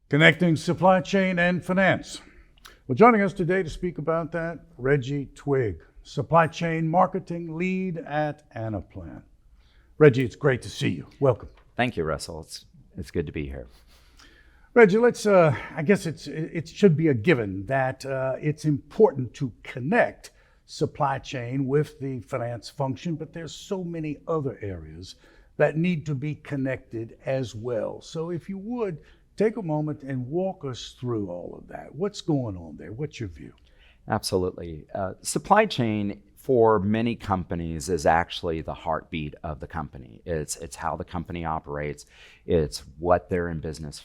Connecting supply chain and finance. Well, joining us today to speak about that, Reggie Twigg, supply chain marketing lead at Anaplan. Reggie, it's great to see you. Welcome. Thank you, Russell. It's good to be here. Reggie, I guess it should be a given that it's important to connect supply chain with the finance function, but there's so many other areas that need to be connected as well. So if you would, take a moment and walk us through all of that. What's going on there? What's your view? Absolutely. Supply chain for many companies is actually the heartbeat of the company. It's how the company operates. It's what they're in business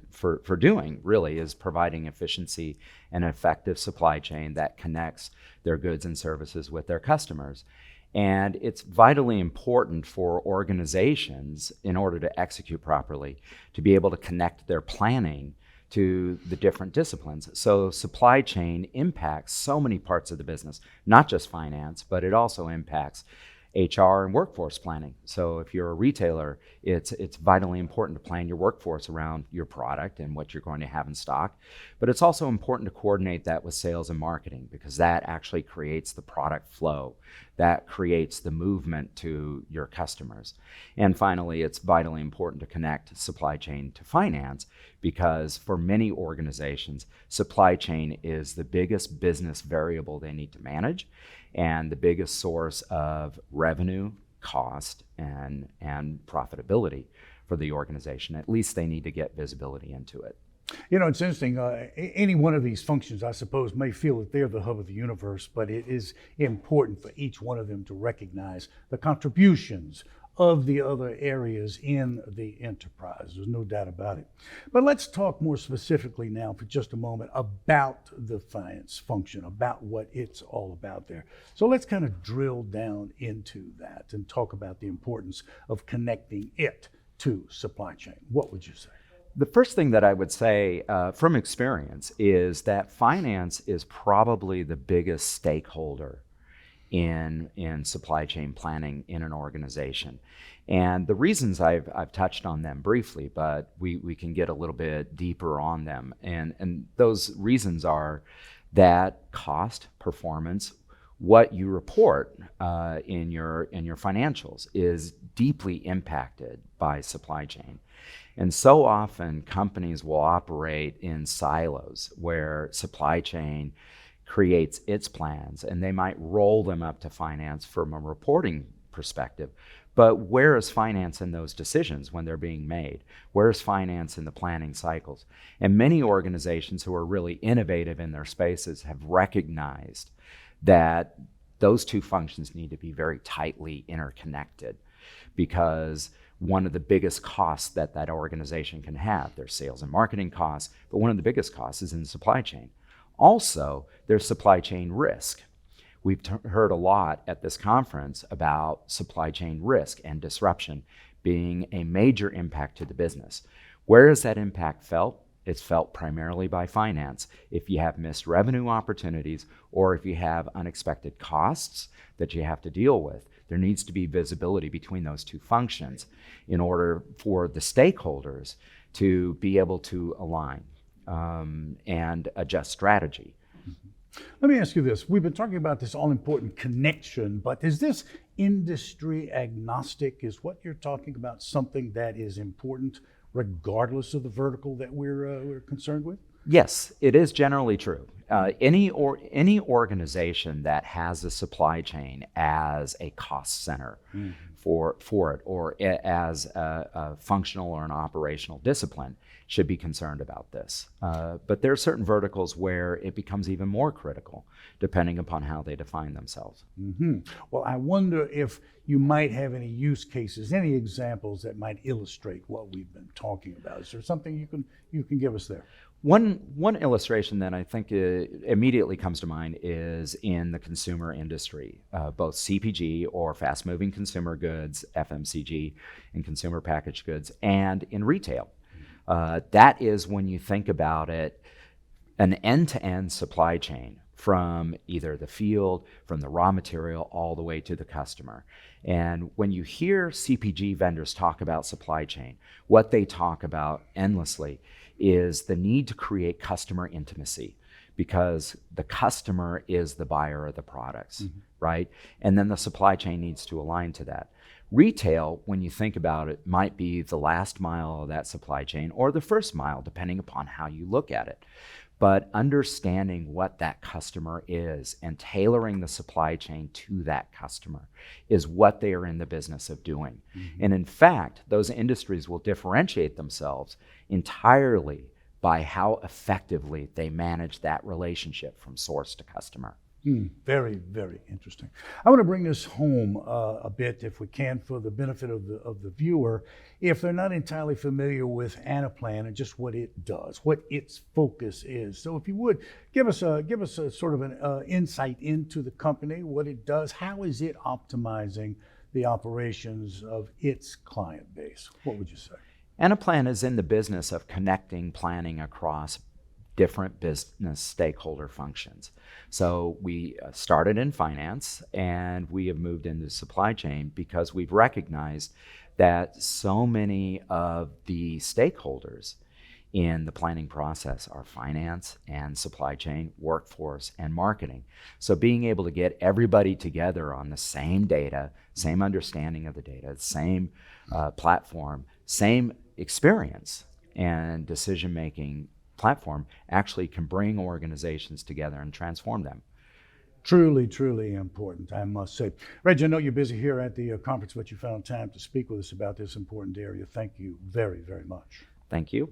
for doing, really, is providing efficiency and effective supply chain that connects their goods and services with their customers. And it's vitally important for organizations, in order to execute properly, to be able to connect their planning to the different disciplines. So supply chain impacts so many parts of the business, not just finance, but it also impacts HR and workforce planning. So if you're a retailer, it's vitally important to plan your workforce around your product and what you're going to have in stock. But it's also important to coordinate that with sales and marketing, because that actually creates the product flow. That creates the movement to your customers. And finally, it's vitally important to connect supply chain to finance, because for many organizations, supply chain is the biggest business variable they need to manage, and the biggest source of revenue, cost, and profitability for the organization. At least they need to get visibility into it. You know, it's interesting. Any one of these functions, I suppose, may feel that they're the hub of the universe, but it is important for each one of them to recognize the contributions of the other areas in the enterprise. There's no doubt about it. But let's talk more specifically now for just a moment about the finance function, about what it's all about there. So let's kind of drill down into that and talk about the importance of connecting it to supply chain. What would you say? The first thing that I would say from experience is that finance is probably the biggest stakeholder in supply chain planning in an organization. And the reasons I've touched on them briefly, but we can get a little bit deeper on them. And those reasons are that cost, performance, what you report in your financials is deeply impacted by supply chain. And so often companies will operate in silos where supply chain creates its plans, and they might roll them up to finance from a reporting perspective. But where is finance in those decisions when they're being made? Where is finance in the planning cycles? And many organizations who are really innovative in their spaces have recognized that those two functions need to be very tightly interconnected, because one of the biggest costs that organization can have, their sales and marketing costs, but one of the biggest costs is in supply chain. Also, there's supply chain risk. We've heard a lot at this conference about supply chain risk and disruption being a major impact to the business. Where is that impact felt? It's felt primarily by finance. If you have missed revenue opportunities, or if you have unexpected costs that you have to deal with, there needs to be visibility between those two functions in order for the stakeholders to be able to align and adjust strategy. Let me ask you this. We've been talking about this all-important connection, but is this industry agnostic? Is what you're talking about something that is important regardless of the vertical that we're concerned with? Yes, it is generally true. Any organization that has a supply chain as a cost center for it, or as a functional or an operational discipline, should be concerned about this. But there are certain verticals where it becomes even more critical, depending upon how they define themselves. Mm-hmm. Well, I wonder if you might have any use cases, any examples that might illustrate what we've been talking about. Is there something you can give us there? One illustration that I think immediately comes to mind is in the consumer industry, both CPG, or fast-moving consumer goods, FMCG, and consumer packaged goods, and in retail. That is, when you think about it, an end-to-end supply chain from either the field, from the raw material, all the way to the customer. And when you hear CPG vendors talk about supply chain, what they talk about endlessly is the need to create customer intimacy, because the customer is the buyer of the products, right? And then the supply chain needs to align to that. Retail, when you think about it, might be the last mile of that supply chain or the first mile, depending upon how you look at it. But understanding what that customer is and tailoring the supply chain to that customer is what they are in the business of doing. And in fact, those industries will differentiate themselves entirely by how effectively they manage that relationship from source to customer. Very, very interesting. I want to bring this home a bit, if we can, for the benefit of the viewer, if they're not entirely familiar with Anaplan and just what it does, what its focus is. So, if you would give us a sort of an insight into the company, what it does, how is it optimizing the operations of its client base? What would you say? Anaplan is in the business of connecting planning across different business stakeholder functions. So we started in finance, and we have moved into supply chain because we've recognized that so many of the stakeholders in the planning process are finance and supply chain, workforce, and marketing. So being able to get everybody together on the same data, same understanding of the data, same platform, same experience and decision-making platform actually can bring organizations together and transform them. Truly, truly important, I must say. Reggie, I know you're busy here at the conference, but you found time to speak with us about this important area. Thank you very, very much. Thank you.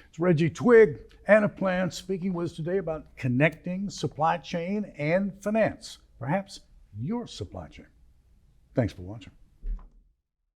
It's Reggie Twigg, Anaplan, speaking with us today about connecting supply chain and finance, perhaps your supply chain. Thanks for watching.